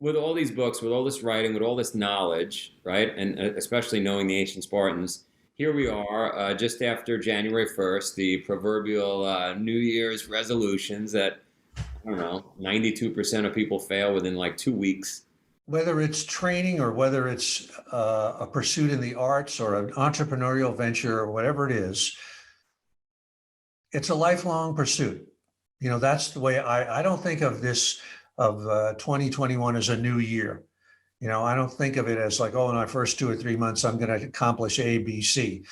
with all these books, with all this writing, with all this knowledge, right, and especially knowing the ancient Spartans, here we are just after January 1st, the proverbial New Year's resolutions that, I don't know, 92% of people fail within like 2 weeks. Whether it's training or whether it's a pursuit in the arts or an entrepreneurial venture or whatever it is, it's a lifelong pursuit. That's the way I don't think of this, of 2021 as a new year. I don't think of it as like, oh, in my first 2 or 3 months, I'm going to accomplish A, B, C.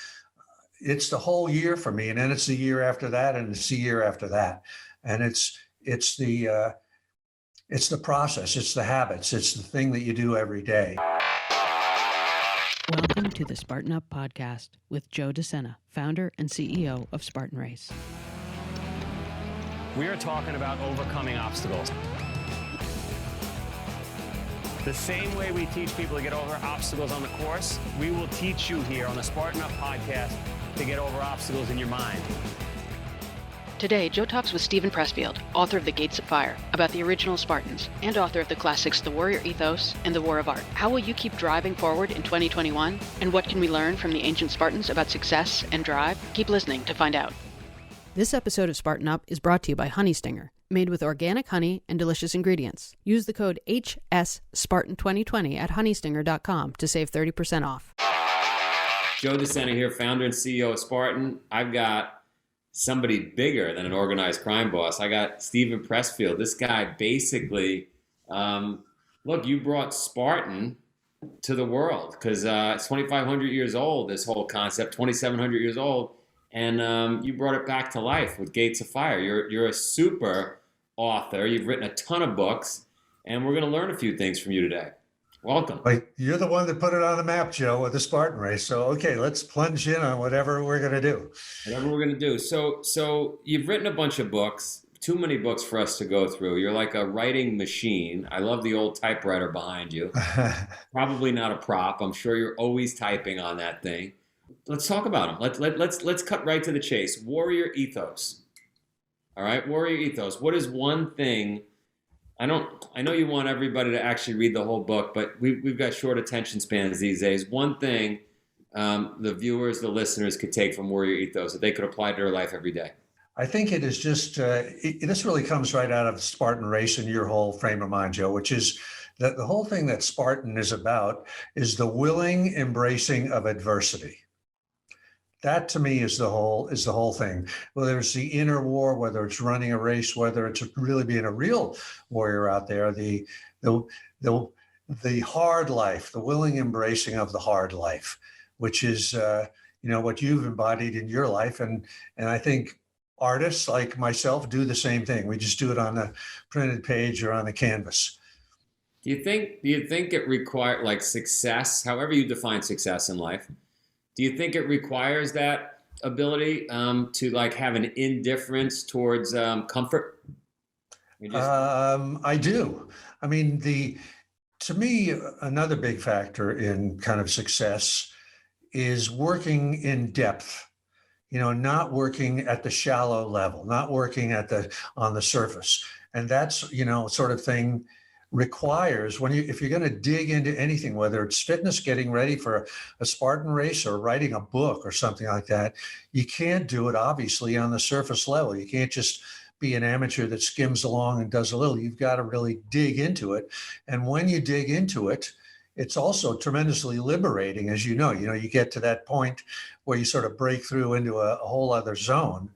It's the whole year for me. And then it's the year after that, and it's the year after that. And it's the process, it's the habits, it's the thing that you do every day. Welcome to the Spartan Up podcast with Joe De Sena, founder and CEO of Spartan Race. We are talking about overcoming obstacles. The same way we teach people to get over obstacles on the course, we will teach you here on the Spartan Up podcast to get over obstacles in your mind. Today, Joe talks with Stephen Pressfield, author of The Gates of Fire, about the original Spartans, and author of the classics The Warrior Ethos and The War of Art. How will you keep driving forward in 2021? And what can we learn from the ancient Spartans about success and drive? Keep listening to find out. This episode of Spartan Up is brought to you by Honey Stinger, made with organic honey and delicious ingredients. Use the code HSSpartan2020 at honeystinger.com to save 30% off. Joe De Sena here, founder and CEO of Spartan. I've got somebody bigger than an organized crime boss. I got Stephen Pressfield. This guy basically, look, you brought Spartan to the world because it's 2,500 years old, this whole concept, 2,700 years old. And you brought it back to life with Gates of Fire. You're a super author. You've written a ton of books, and we're going to learn a few things from you today. Welcome. Like, you're the one that put it on the map, Joe, with the Spartan Race. So, okay, let's plunge in on whatever we're going to do. Whatever we're going to do. So you've written a bunch of books, too many books for us to go through. You're like a writing machine. I love the old typewriter behind you. Probably not a prop. I'm sure you're always typing on that thing. Let's talk about them. Let's cut right to the chase. Warrior Ethos. All right, Warrior Ethos. What is one thing? I know you want everybody to actually read the whole book, but we've got short attention spans these days. One thing the viewers, the listeners could take from Warrior Ethos that they could apply to their life every day. I think it is just, this really comes right out of Spartan Race and your whole frame of mind, Joe, which is that the whole thing that Spartan is about is the willing embracing of adversity. That to me is the whole thing. Whether it's the inner war, whether it's running a race, whether it's really being a real warrior out there, the hard life, the willing embracing of the hard life, which is what you've embodied in your life, and I think artists like myself do the same thing. We just do it on the printed page or on the canvas. Do you think it requires, like, success, however you define success in life? Do you think it requires that ability to like have an indifference towards comfort? I do. I mean, to me, another big factor in kind of success is working in depth. Not working at the shallow level, not working on the surface, and that's sort of thing requires if you're going to dig into anything, whether it's fitness, getting ready for a Spartan race or writing a book or something like that, you can't do it obviously on the surface level. You can't just be an amateur that skims along and does a little. You've got to really dig into it. And when you dig into it, it's also tremendously liberating, as you know, you get to that point where you sort of break through into a whole other zone.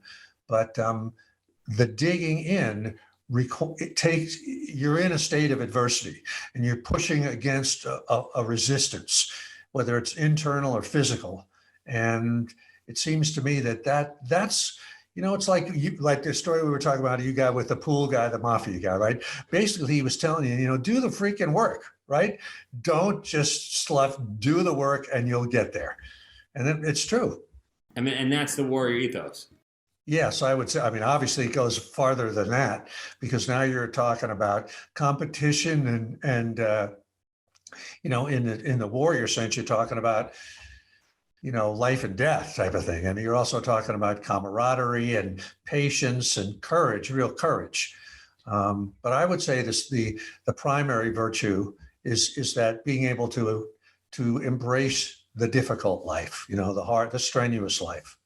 But the digging in, you're in a state of adversity and you're pushing against a resistance, whether it's internal or physical. And it seems to me that's it's like the story we were talking about, you got with the pool guy, the mafia guy, right? Basically, he was telling you, do the freaking work, right? Don't just slough, do the work and you'll get there. And it's true. I mean, and that's the Warrior Ethos. Yes, I would say, obviously it goes farther than that, because now you're talking about competition and in the warrior sense, you're talking about, life and death type of thing. And you're also talking about camaraderie and patience and courage, real courage. But I would say this, the primary virtue is that being able to embrace the difficult life, the hard, the strenuous life.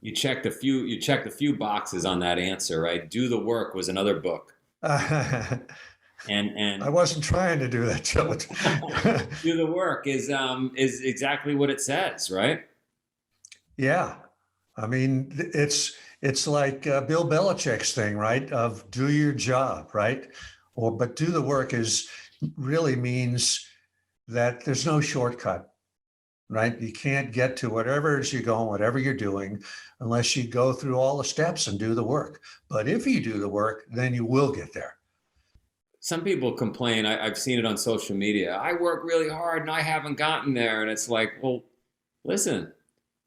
You checked a few boxes on that answer, right? Do the Work was another book. And I wasn't trying to do that, Joe. Do the Work is exactly what it says, right? Yeah. I mean, it's like Bill Belichick's thing, right? Of do your job, right? But do the work is really means that there's no shortcut, right? You can't get to whatever it is you're going, whatever you're doing, unless you go through all the steps and do the work. But if you do the work, then you will get there. Some people complain, I've seen it on social media, I work really hard and I haven't gotten there. And it's like, well, listen,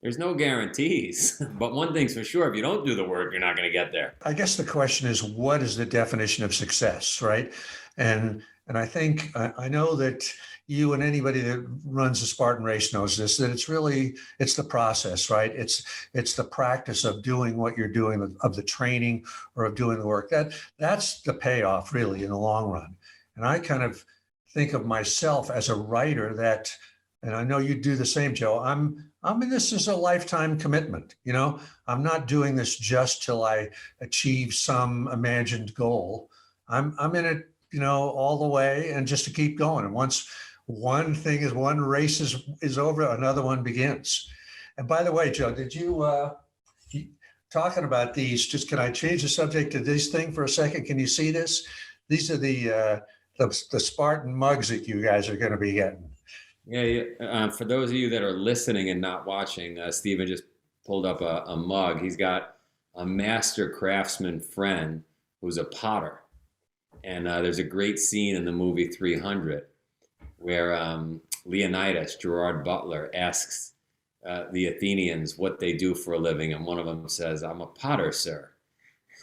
there's no guarantees. But one thing's for sure, if you don't do the work, you're not going to get there. I guess the question is, what is the definition of success, right? And I think I know that you and anybody that runs a Spartan race knows this, that it's the process, right? It's the practice of doing what you're doing, of the training or of doing the work. That's the payoff really in the long run. And I kind of think of myself as a writer that, and I know you do the same, Joe, I'm in this as a lifetime commitment. I'm not doing this just till I achieve some imagined goal. I'm in it, all the way, and just to keep going. And once one race is over, another one begins. And by the way, Joe, did you talking about these? Just can I change the subject to this thing for a second? Can you see this? These are the Spartan mugs that you guys are going to be getting. Yeah. For those of you that are listening and not watching, Stephen just pulled up a mug. He's got a master craftsman friend who's a potter. And there's a great scene in the movie 300 where Leonidas, Gerard Butler, asks the Athenians what they do for a living. And one of them says, I'm a potter, sir.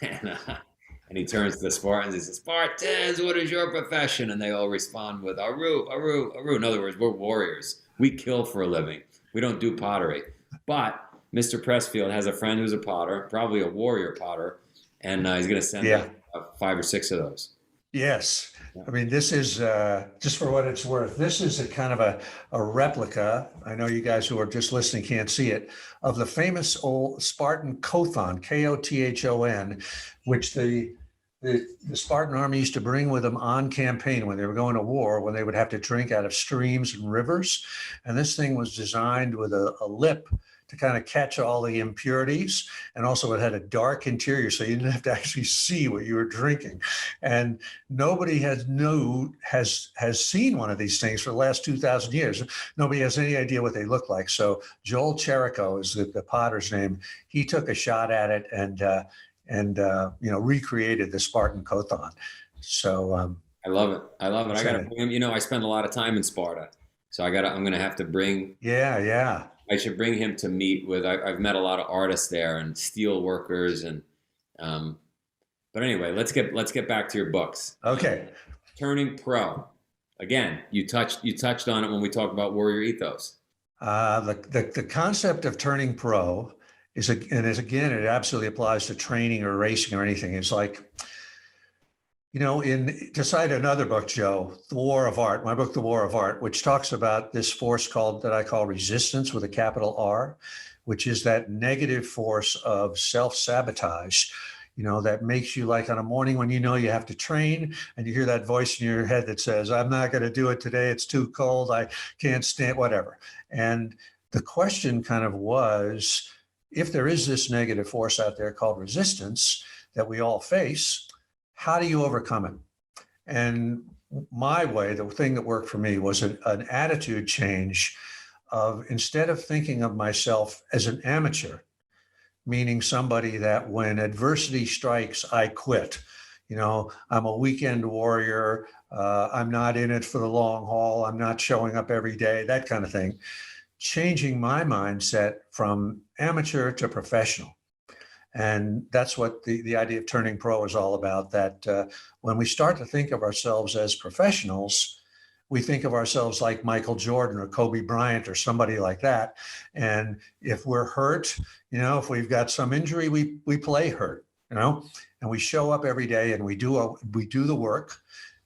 And he turns to the Spartans and says, Spartans, what is your profession? And they all respond with, Aru, Aru, Aru. In other words, we're warriors. We kill for a living. We don't do pottery. But Mr. Pressfield has a friend who's a potter, probably a warrior potter, and he's going to send 5 or 6 of those. Yes. I mean, this is, just for what it's worth, this is a kind of a replica, I know you guys who are just listening can't see it, of the famous old Spartan Kothon, K-O-T-H-O-N, which the Spartan army used to bring with them on campaign when they were going to war, when they would have to drink out of streams and rivers. And this thing was designed with a lip to kind of catch all the impurities. And also it had a dark interior, so you didn't have to actually see what you were drinking. And nobody has seen one of these things for the last 2,000 years. Nobody has any idea what they look like. So Joel Cherico is the potter's name. He took a shot at it and recreated the Spartan Kothon. So I love it. I got to bring him. I spend a lot of time in Sparta, so I'm going to have to bring. Yeah. I should bring him to meet with. I've met a lot of artists there and steel workers and. But anyway, let's get back to your books. Okay. Turning pro. Again, you touched on it when we talked about Warrior Ethos. The concept of turning pro is it absolutely applies to training or racing or anything. It's like, to cite another book, Joe, The War of Art, my book, The War of Art, which talks about this force that I call resistance with a capital R, which is that negative force of self-sabotage, that makes you, like on a morning when you have to train and you hear that voice in your head that says, I'm not going to do it today. It's too cold. I can't stand whatever. And the question kind of was, if there is this negative force out there called resistance that we all face, how do you overcome it? And my way, the thing that worked for me was an attitude change of, instead of thinking of myself as an amateur, meaning somebody that when adversity strikes, I quit. I'm a weekend warrior. I'm not in it for the long haul. I'm not showing up every day, that kind of thing. Changing my mindset from amateur to professional. And that's what the idea of turning pro is all about, that when we start to think of ourselves as professionals, we think of ourselves like Michael Jordan or Kobe Bryant or somebody like that. And if we're hurt, if we've got some injury, we play hurt. and we show up every day and we do the work.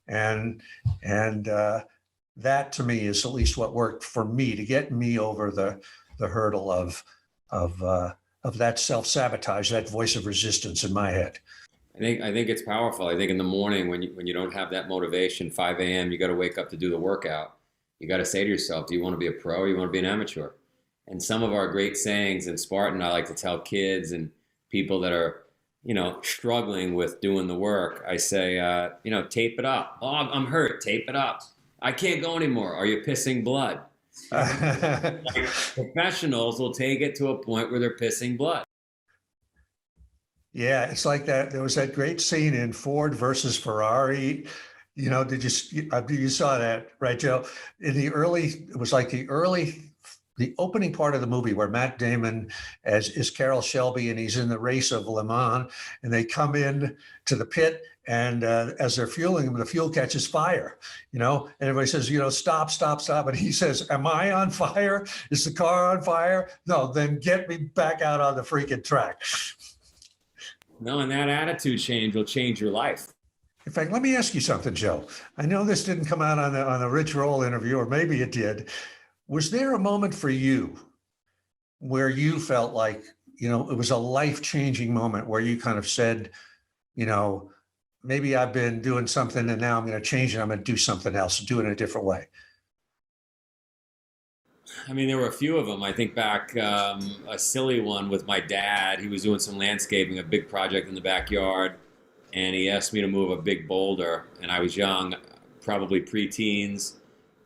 And that to me is at least what worked for me to get me over the hurdle of that self-sabotage, that voice of resistance in my head. I think it's powerful. I think in the morning when you don't have that motivation, 5 a.m., you got to wake up to do the workout. You got to say to yourself, do you want to be a pro or you want to be an amateur? And some of our great sayings in Spartan, I like to tell kids and people that are, struggling with doing the work. I say, tape it up. Oh, I'm hurt. Tape it up. I can't go anymore. Are you pissing blood? Like, professionals will take it to a point where they're pissing blood. Yeah, it's like that. There was that great scene in Ford versus Ferrari. Did you saw that, right, Joe? It was like the opening part of the movie where Matt Damon is Carroll Shelby, and he's in the race of Le Mans, and they come in to the pit, and as they're fueling him, the fuel catches fire, and everybody says, stop, stop, stop. And he says, am I on fire? Is the car on fire? No, then get me back out on the freaking track. No, and that attitude change will change your life. In fact, let me ask you something, Joe. I know this didn't come out on the Rich Roll interview, or maybe it did. Was there a moment for you where you felt like, it was a life-changing moment where you kind of said, maybe I've been doing something and now I'm going to change it. I'm going to do something else, do it in a different way? I mean, there were a few of them. I think back a silly one with my dad. He was doing some landscaping, a big project in the backyard, and he asked me to move a big boulder. And I was young, probably preteens,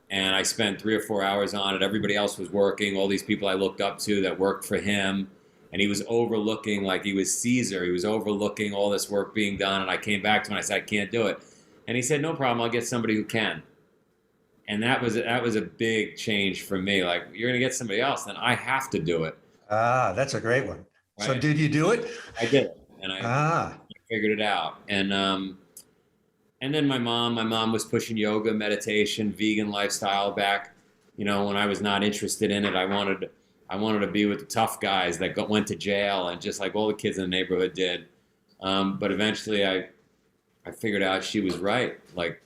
and I spent 3 or 4 hours on it. Everybody else was working, all these people I looked up to that worked for him. And he was overlooking, like he was Caesar. He was overlooking all this work being done. And I came back to him and I said, I can't do it. And he said, no problem, I'll get somebody who can. And that was a big change for me. Like, you're going to get somebody else, then I have to do it. Ah, that's a great one. Right? So did you do it? I did it. And I figured it out. And then my mom was pushing yoga, meditation, vegan lifestyle back. When I was not interested in it, I wanted to be with the tough guys that went to jail, and just like all the kids in the neighborhood did. But eventually I figured out she was right. Like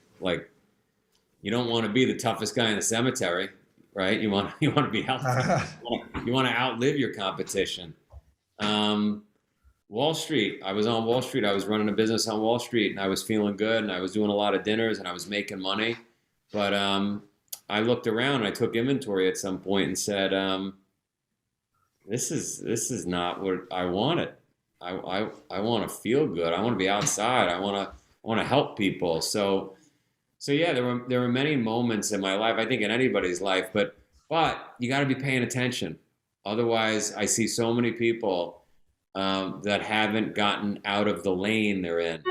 you don't want to be the toughest guy in the cemetery, right? You want to be healthy. You want to outlive your competition. Wall Street. I was on Wall Street. I was running a business on Wall Street, and I was feeling good, and I was doing a lot of dinners, and I was making money. But I looked around, and I took inventory at some point and said, this is not what I wanted. I want to feel good. I want to be outside. I want to help people. So yeah, there were many moments in my life, I think in anybody's life, but you got to be paying attention. Otherwise, I see so many people that haven't gotten out of the lane they're in,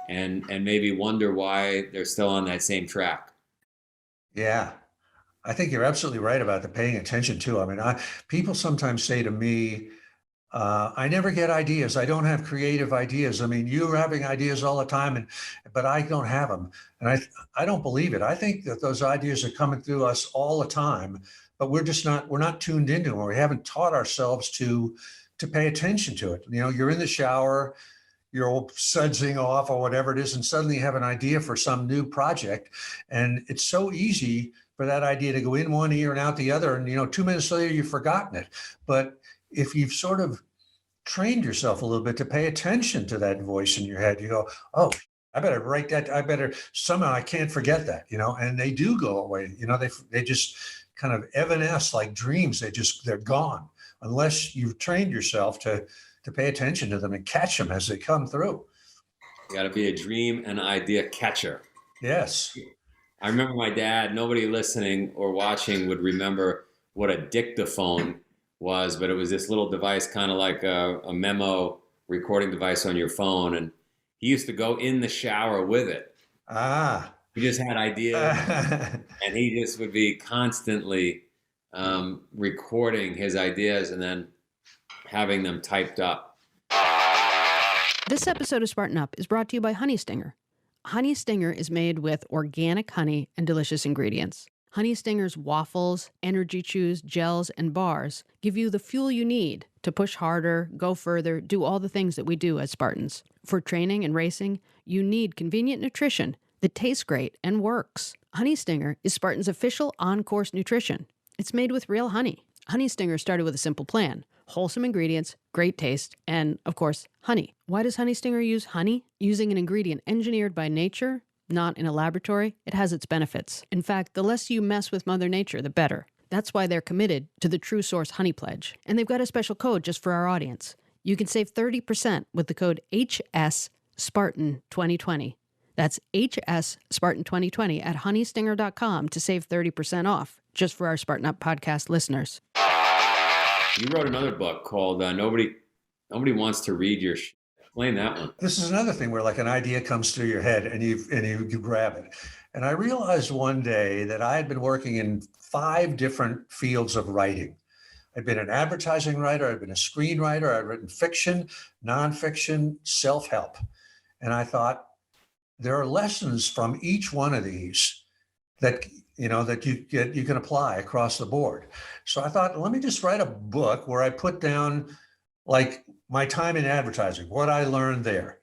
and maybe wonder why they're still on that same track. Yeah, I think you're absolutely right about the paying attention too. I mean, people sometimes say to me, I never get ideas. I don't have creative ideas. I mean, you're having ideas all the time, but I don't have them. And I don't believe it. I think that those ideas are coming through us all the time, but we're not tuned into them, or we haven't taught ourselves to pay attention to it. You're in the shower, you're sudsing off or whatever it is, and suddenly you have an idea for some new project. And it's so easy for that idea to go in one ear and out the other. And, 2 minutes later, you've forgotten it. But if you've sort of trained yourself a little bit to pay attention to that voice in your head, you go, oh, I better write that. Somehow I can't forget that, and they do go away. They just kind of evanesce like dreams. They're gone unless you've trained yourself to pay attention to them and catch them as they come through. You got to be a dream and idea catcher. Yes. I remember my dad, nobody listening or watching would remember what a dictaphone was, but it was this little device, kind of like a memo recording device on your phone. And he used to go in the shower with it. He just had ideas and he just would be constantly recording his ideas and then having them typed up. This episode of Spartan Up is brought to you by Honey Stinger. Honey Stinger is made with organic honey and delicious ingredients. Honey Stinger's waffles, energy chews, gels, and bars give you the fuel you need to push harder, go further, do all the things that we do as Spartans. For training and racing, you need convenient nutrition that tastes great and works. Honey Stinger is Spartan's official on-course nutrition. It's made with real honey. Honey Stinger started with a simple plan: wholesome ingredients, great taste, and, of course, honey. Why does Honey Stinger use honey? Using an ingredient engineered by nature, not in a laboratory, it has its benefits. In fact, the less you mess with Mother Nature, the better. That's why they're committed to the True Source Honey Pledge. And they've got a special code just for our audience. You can save 30% with the code HSSpartan2020. That's HSSpartan2020 at honeystinger.com to save 30% off, just for our Spartan Up podcast listeners. You wrote another book called Nobody Wants to Read Your Shit. Explain that one. This is another thing where like an idea comes through your head and you grab it. And I realized one day that I had been working in 5 different fields of writing. I'd been an advertising writer, I'd been a screenwriter, I'd written fiction, nonfiction, self-help. And I thought, there are lessons from each one of these that you can apply across the board. So I thought, let me just write a book where I put down like my time in advertising, what I learned there,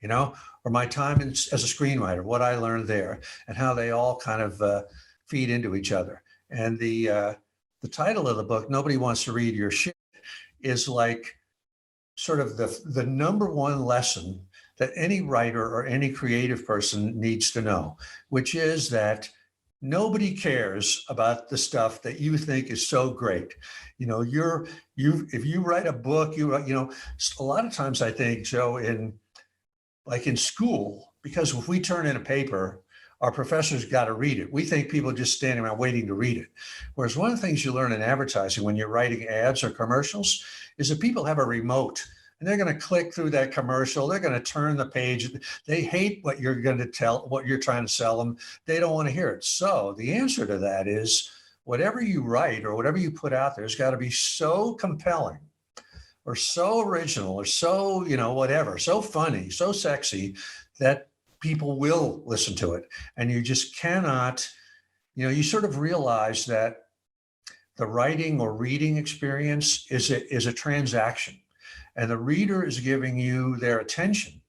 or my time as a screenwriter, what I learned there, and how they all kind of feed into each other. And the title of the book, Nobody Wants to Read Your Shit, is like sort of the number one lesson that any writer or any creative person needs to know, which is that nobody cares about the stuff that you think is so great. If you write a book, a lot of times I think, Joe, in school, because if we turn in a paper, our professors got to read it. We think people are just standing around waiting to read it. Whereas one of the things you learn in advertising when you're writing ads or commercials is that people have a remote and they're going to click through that commercial. They're going to turn the page. They hate what you're going to tell, what you're trying to sell them. They don't want to hear it. So the answer to that is whatever you write or whatever you put out there has got to be so compelling or so original or so, whatever, so funny, so sexy that people will listen to it. And you just cannot, you sort of realize that the writing or reading experience is a transaction. And the reader is giving you their attention,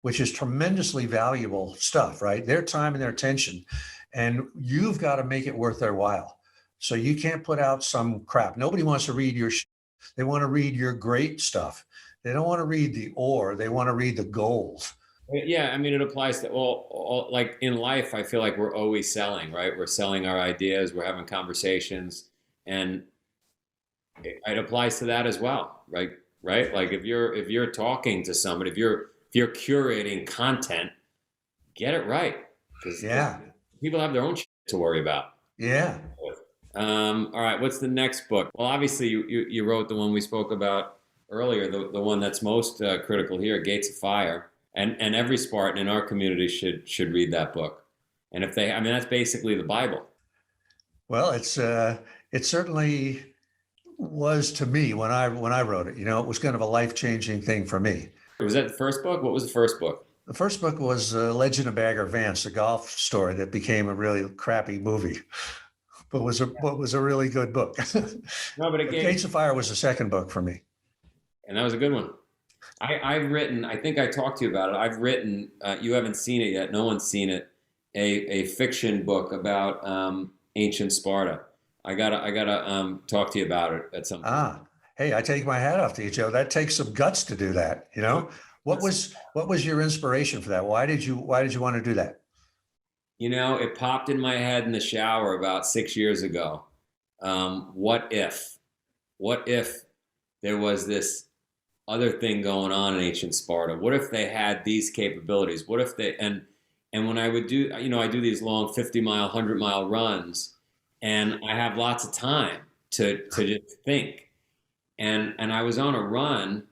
which is tremendously valuable stuff, right? Their time and their attention. And you've got to make it worth their while. So you can't put out some crap. Nobody wants to read your They want to read your great stuff. They don't want to read the ore. They want to read the gold. Yeah, I mean, it applies to all, like in life, I feel like we're always selling, right? We're selling our ideas, we're having conversations, and it applies to that as well, right? Right? Like if you're talking to somebody, if you're curating content, get it right. Because people have their own shit to worry about. Yeah. All right. What's the next book? Well, obviously you wrote the one we spoke about earlier, the one that's most critical here, Gates of Fire, and every Spartan in our community should read that book. And that's basically the Bible. Well, it certainly was to me when I wrote it. It was kind of a life-changing thing for me. Was that the first book? What was the first book? The first book was Legend of Bagger Vance, a golf story that became a really crappy movie, but was a really good book. No, but Gates of Fire was the second book for me, and that was a good one. I've written. I think I talked to you about it. I've written. You haven't seen it yet. No one's seen it. A fiction book about ancient Sparta. I gotta talk to you about it at some point. Hey, I take my hat off to you, Joe. That takes some guts to do that. What was your inspiration for that? Why did you want to do that? It popped in my head in the shower about 6 years ago. What if there was this other thing going on in ancient Sparta? What if they had these capabilities? What if they and when I would do, I do these long 50-mile, 100-mile runs, and I have lots of time to just think. And I was on a run,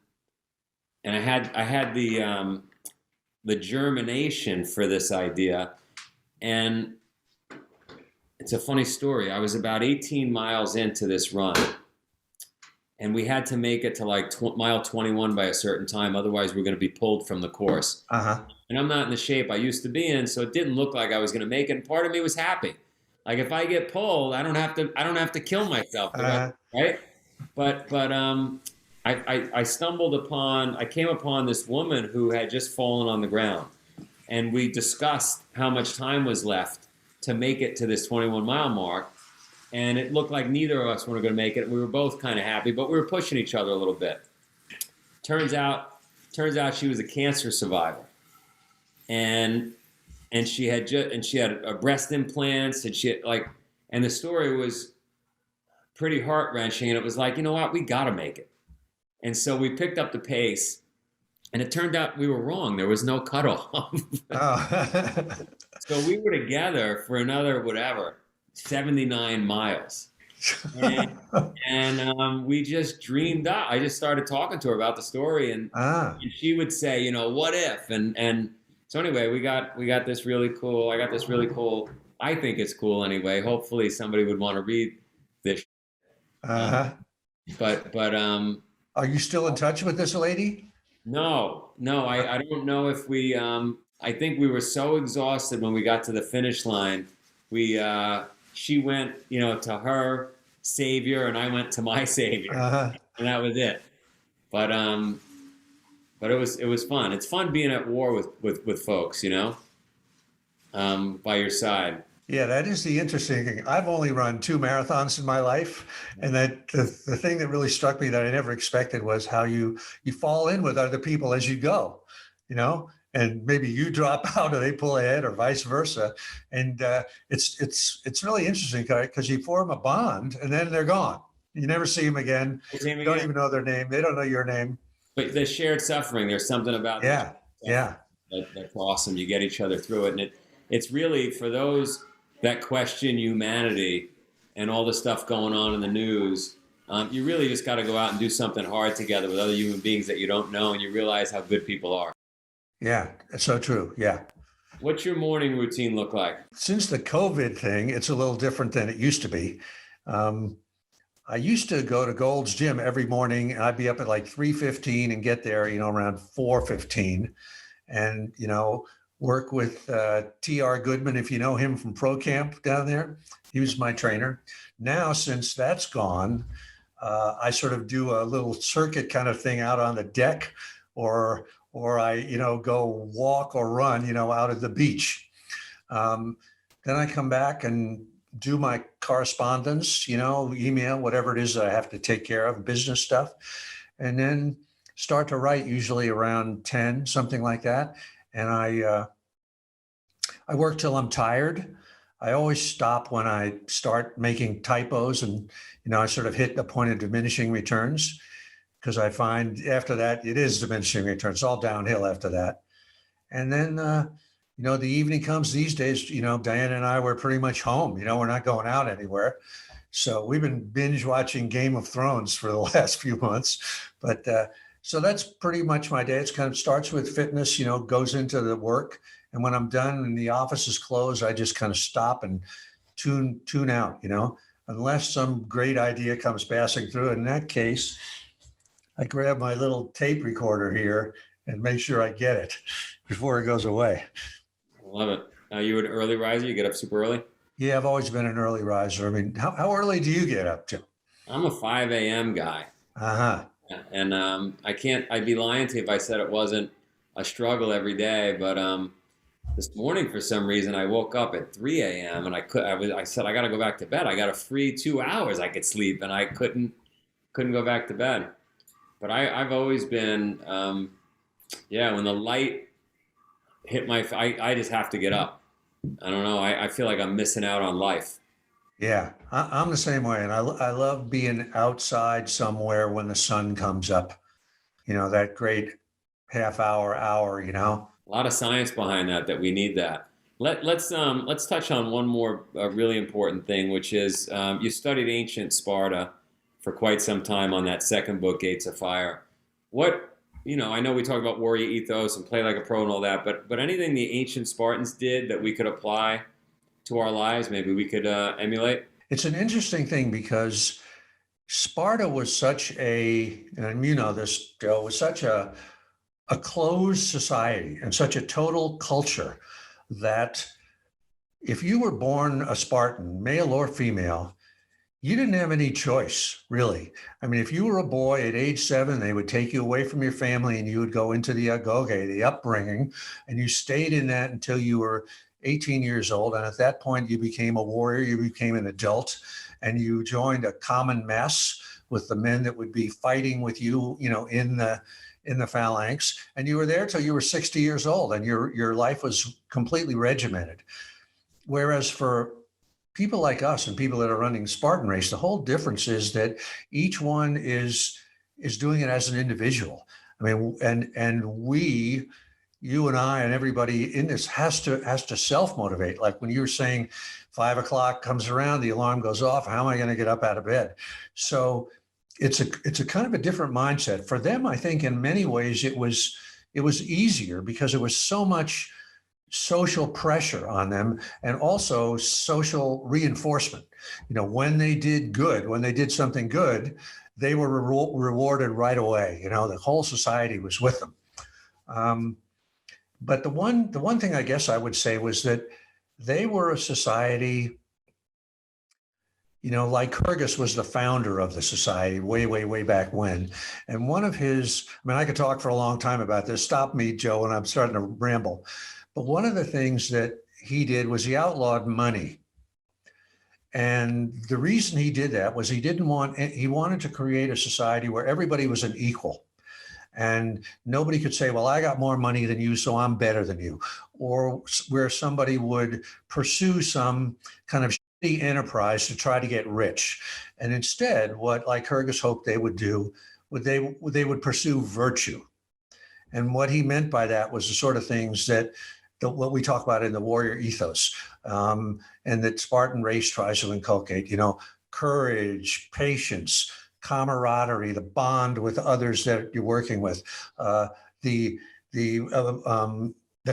and I had the germination for this idea. And it's a funny story. I was about 18 miles into this run, and we had to make it to like mile 21 by a certain time. Otherwise, we're going to be pulled from the course. And I'm not in the shape I used to be in, so it didn't look like I was going to make it. And part of me was happy. Like if I get pulled, I don't have to kill myself, Uh, right? But I came upon this woman who had just fallen on the ground, and we discussed how much time was left to make it to this 21-mile mark, and it looked like neither of us were going to make it. We were both kind of happy, but we were pushing each other a little bit. Turns out she was a cancer survivor, and she had breast implants, and and the story was pretty heart wrenching, and it was like, you know what, we got to make it. And so we picked up the pace, and it turned out we were wrong. There was no cutoff. oh. So we were together for another 79 miles. And we just dreamed up. I just started talking to her about the story, and she would say, you know, what if? And so anyway, we got this really cool. I got this really cool. I think it's cool anyway. Hopefully, somebody would want to read this. But Are you still in touch with this lady? No, I don't know if we. I think we were so exhausted when we got to the finish line. She went, you know, to her savior, and I went to my savior, and that was it. But it was fun. It's fun being at war with folks, you know, by your side. Yeah, that is the interesting thing. I've only run 2 marathons in my life, and that the thing that really struck me that I never expected was how you fall in with other people as you go, you know, and maybe you drop out or they pull ahead or vice versa, and it's really interesting because you form a bond and then they're gone. You never see them again. You don't even know their name. They don't know your name. But the shared suffering, there's something about that. Yeah. That's awesome. You get each other through it, and it's really for those that question humanity and all the stuff going on in the news. You really just got to go out and do something hard together with other human beings that you don't know, and you realize how good people are. Yeah, that's so true. Yeah. What's your morning routine look like? Since the COVID thing, it's a little different than it used to be. I used to go to Gold's Gym every morning, and I'd be up at like 3:15 and get there, you know, around 4:15, and, you know, work with T.R. Goodman, if you know him from Pro Camp down there. He was my trainer. Now, since that's gone, I sort of do a little circuit kind of thing out on the deck, or I, you know, go walk or run, you know, out at the beach. Then I come back and do my correspondence, you know, email, whatever it is that I have to take care of, business stuff, and then start to write usually around 10, something like that. And I work till I'm tired. I always stop when I start making typos, and, you know, I sort of hit a point of diminishing returns, because I find after that, it is diminishing returns. It's all downhill after that. And then, you know, the evening comes these days, you know, Diana and I were pretty much home, you know, we're not going out anywhere. So we've been binge watching Game of Thrones for the last few months. But so that's pretty much my day. It's kind of starts with fitness, you know, goes into the work. And when I'm done and the office is closed, I just kind of stop and tune out, you know, unless some great idea comes passing through. In that case, I grab my little tape recorder here and make sure I get it before it goes away. I love it. Are you an early riser? You get up super early? Yeah, I've always been an early riser. I mean, how early do you get up, Jim? I'm a 5 a.m. guy. And I'd be lying to you if I said it wasn't a struggle every day. But this morning, for some reason, I woke up at 3 a.m. and I said, I got to go back to bed. I got a free 2 hours I could sleep, and I couldn't go back to bed. But I've always been, when the light hit I just have to get up. I don't know. I feel like I'm missing out on life. Yeah, I'm the same way. And I love being outside somewhere when the sun comes up, you know, that great half hour, you know. A lot of science behind that we need that. Let's touch on one more really important thing, which is you studied ancient Sparta for quite some time on that second book, Gates of Fire. What, you know, I know we talk about warrior ethos and play like a pro and all that, but anything the ancient Spartans did that we could apply to our lives, maybe we could emulate? It's an interesting thing because Sparta was such and you know this, Joe, was such a closed society and such a total culture that if you were born a Spartan, male or female, you didn't have any choice, really. I mean, if you were a boy at age 7, they would take you away from your family and you would go into the agoge, the upbringing, and you stayed in that until you were 18 years old. And at that point, you became a warrior, you became an adult, and you joined a common mess with the men that would be fighting with you, in the phalanx. And you were there till you were 60 years old, and your life was completely regimented. Whereas for people like us and people that are running Spartan race, the whole difference is that each one is doing it as an individual. I mean, and we, you and I and everybody in this has to self-motivate. Like when you were saying 5 o'clock comes around, the alarm goes off. How am I going to get up out of bed? So it's a kind of a different mindset for them. I think in many ways it was easier because it was so much social pressure on them and also social reinforcement. When they did good, when they did something good, they were rewarded right away. The whole society was with them. But the one thing I guess I would say was that they were a society, Lycurgus was the founder of the society way back when. And one of his, I mean, I could talk for a long time about this. Stop me, Joe, when I'm starting to ramble. But one of the things that he did was he outlawed money. And the reason he did that was he wanted to create a society where everybody was an equal. And nobody could say, well, I got more money than you, so I'm better than you. Or where somebody would pursue some kind of shitty enterprise to try to get rich. And instead, what Lycurgus hoped they would do, they would pursue virtue. And what he meant by that was the sort of things that what we talk about in the Warrior Ethos, and that Spartan race tries to inculcate, courage, patience, camaraderie, the bond with others that you're working with, the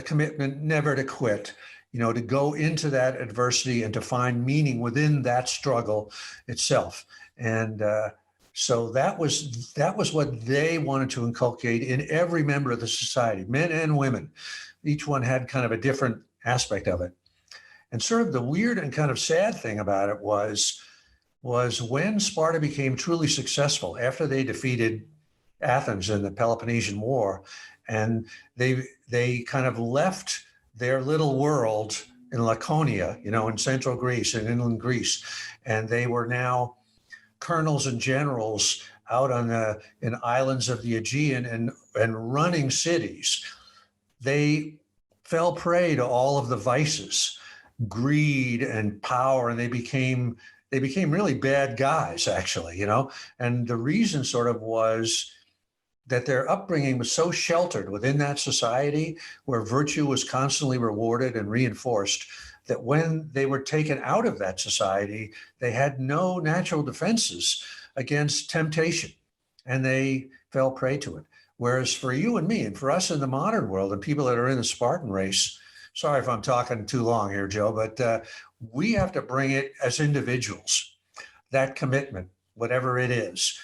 commitment never to quit, to go into that adversity and to find meaning within that struggle itself. And so that was what they wanted to inculcate in every member of the society, men and women. Each one had kind of a different aspect of it. And sort of the weird and kind of sad thing about it was when Sparta became truly successful after they defeated Athens in the Peloponnesian War, and they kind of left their little world in Laconia, in central Greece and inland Greece, and they were now colonels and generals out in islands of the Aegean and running cities. They fell prey to all of the vices, greed and power, and they became really bad guys, actually, And the reason sort of was that their upbringing was so sheltered within that society where virtue was constantly rewarded and reinforced that when they were taken out of that society, they had no natural defenses against temptation, and they fell prey to it. Whereas for you and me, and for us in the modern world, and people that are in the Spartan race, sorry if I'm talking too long here, Joe, but we have to bring it as individuals, that commitment, whatever it is,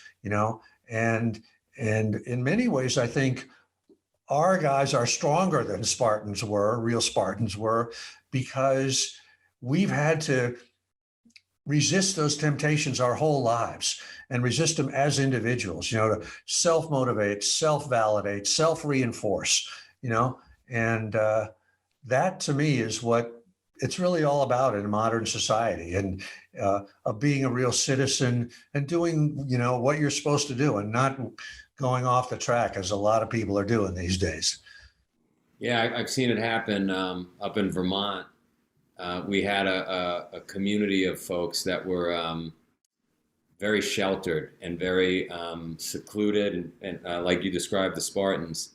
and in many ways, I think our guys are stronger than Spartans were, real Spartans were, because we've had to resist those temptations our whole lives and resist them as individuals, to self-motivate, self-validate, self-reinforce, and that to me is what it's really all about in a modern society, and of being a real citizen and doing, what you're supposed to do and not going off the track as a lot of people are doing these days. Yeah, I've seen it happen up in Vermont. We had a community of folks that were very sheltered and very secluded, and like you described, the Spartans.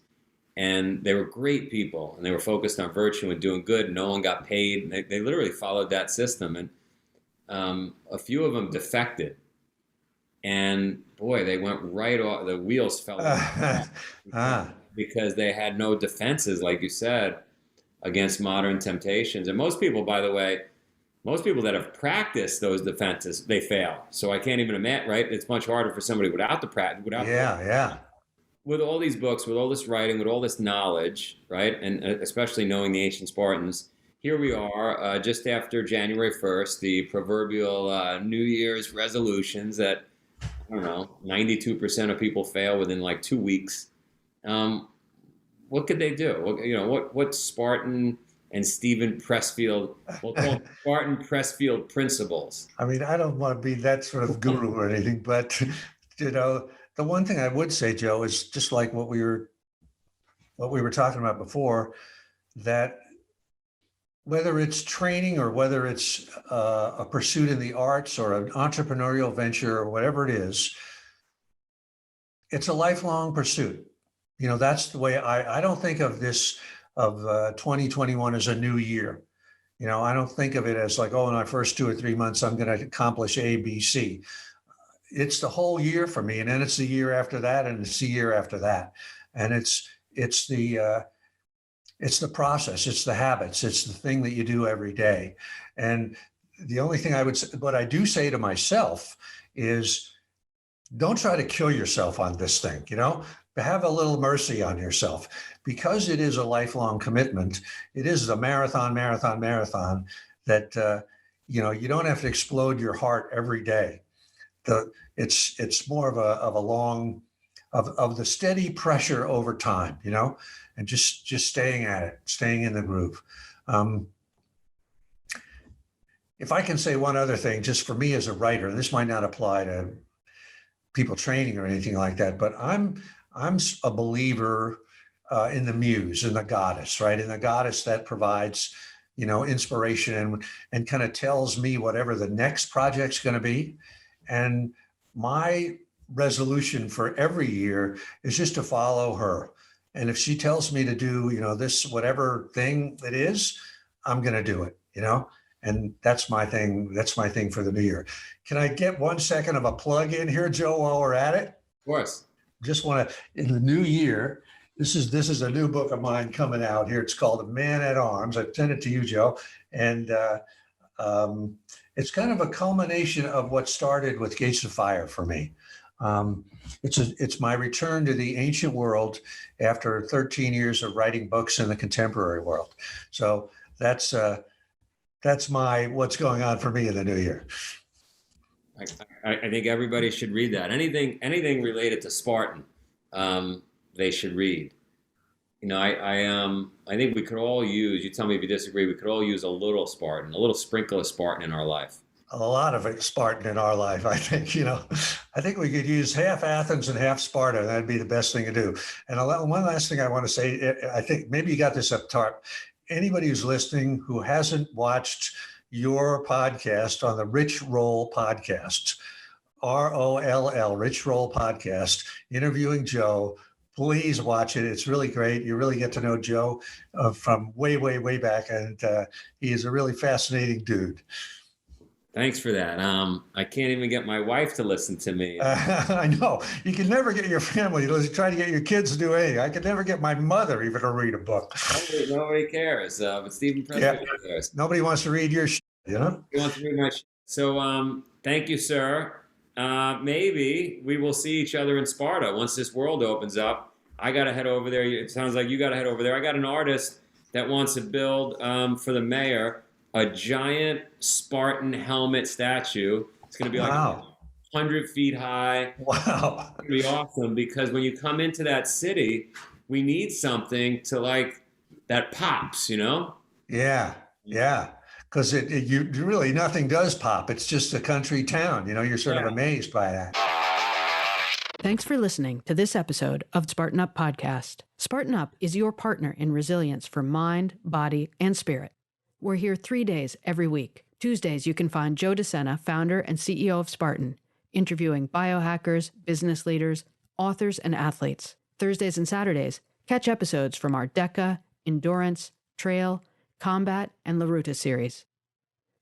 And they were great people, and they were focused on virtue and doing good. No one got paid. They literally followed that system. And a few of them defected. And boy, they went right off. The wheels fell off because they had no defenses, like you said, against modern temptations. And most people, by the way, that have practiced those defenses, they fail. So I can't even imagine, right? It's much harder for somebody without the practice. Yeah. With all these books, with all this writing, with all this knowledge, right? And especially knowing the ancient Spartans, here we are, just after January 1st, the proverbial New Year's resolutions that, I don't know, 92% of people fail within like 2 weeks. What could they do? What Spartan and Stephen Pressfield, we'll call it Spartan Pressfield principles. I mean, I don't want to be that sort of guru or anything, but the one thing I would say, Joe, is just like what we were talking about before, that whether it's training or whether it's a pursuit in the arts or an entrepreneurial venture or whatever it is, it's a lifelong pursuit. That's the way I don't think of this, of 2021 as a new year. I don't think of it as like, oh, in my first 2 or 3 months, I'm going to accomplish A, B, C. It's the whole year for me. And then it's the year after that, and it's the year after that. And it's the process, it's the habits, it's the thing that you do every day. And the only thing what I do say to myself is, don't try to kill yourself on this thing, have a little mercy on yourself, because it is a lifelong commitment. It is a marathon that, you don't have to explode your heart every day. It's more of a long, of the steady pressure over time, and just staying at it, staying in the groove. If I can say one other thing, just for me as a writer, and this might not apply to people training or anything like that, but I'm a believer in the muse, in the goddess, right? In the goddess that provides, inspiration and kind of tells me whatever the next project's going to be. And my resolution for every year is just to follow her. And if she tells me to do, this, whatever thing it is, I'm going to do it, and that's my thing. That's my thing for the new year. Can I get 1 second of a plug in here, Joe, while we're at it? Of course. Just want to, in the new year, this is a new book of mine coming out here. It's called A Man at Arms. I sent it to you, Joe. And it's kind of a culmination of what started with Gates of Fire for me. It's my return to the ancient world after 13 years of writing books in the contemporary world. So that's my what's going on for me in the new year. I think everybody should read that. Anything related to Spartan, they should read. I think we could all use, you tell me if you disagree, we could all use a little Spartan, a little sprinkle of Spartan in our life. A lot of Spartan in our life, I think. I think we could use half Athens and half Sparta. That'd be the best thing to do. And one last thing I want to say, I think maybe you got this up top. Anybody who's listening who hasn't watched your podcast on the Rich Roll podcast, ROLL, Rich Roll podcast, interviewing Joe, please watch it. It's really great. You really get to know Joe from way, way, way back. And he is a really fascinating dude. Thanks for that. I can't even get my wife to listen to me. I know. You can never get your family to try to get your kids to do anything. I could never get my mother even to read a book. Nobody cares. But Stephen Pressfield cares. Nobody wants to read your shit, He wants to read my shit. So thank you, sir. Maybe we will see each other in Sparta once this world opens up. I got to head over there. It sounds like you got to head over there. I got an artist that wants to build for the mayor a giant Spartan helmet statue. It's going to be like 100 feet high. Wow. It's going to be awesome because when you come into that city, we need something to that pops, Yeah. Because you really, nothing does pop. It's just a country town. You're sort of amazed by that. Thanks for listening to this episode of Spartan Up Podcast. Spartan Up is your partner in resilience for mind, body, and spirit. We're here 3 days every week. Tuesdays, you can find Joe De Sena, founder and CEO of Spartan, interviewing biohackers, business leaders, authors, and athletes. Thursdays and Saturdays, catch episodes from our DECA, Endurance, Trail, Combat, and La Ruta series.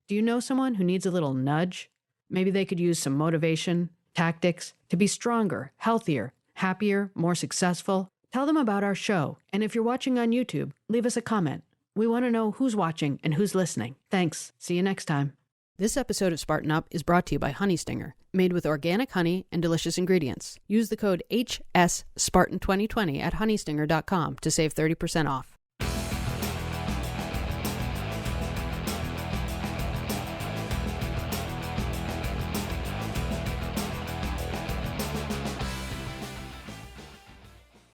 Do you know someone who needs a little nudge? Maybe they could use some motivation, tactics to be stronger, healthier, happier, more successful. Tell them about our show. And if you're watching on YouTube, leave us a comment. We want to know who's watching and who's listening. Thanks. See you next time. This episode of Spartan Up is brought to you by Honey Stinger, made with organic honey and delicious ingredients. Use the code HSSpartan2020 at honeystinger.com to save 30% off.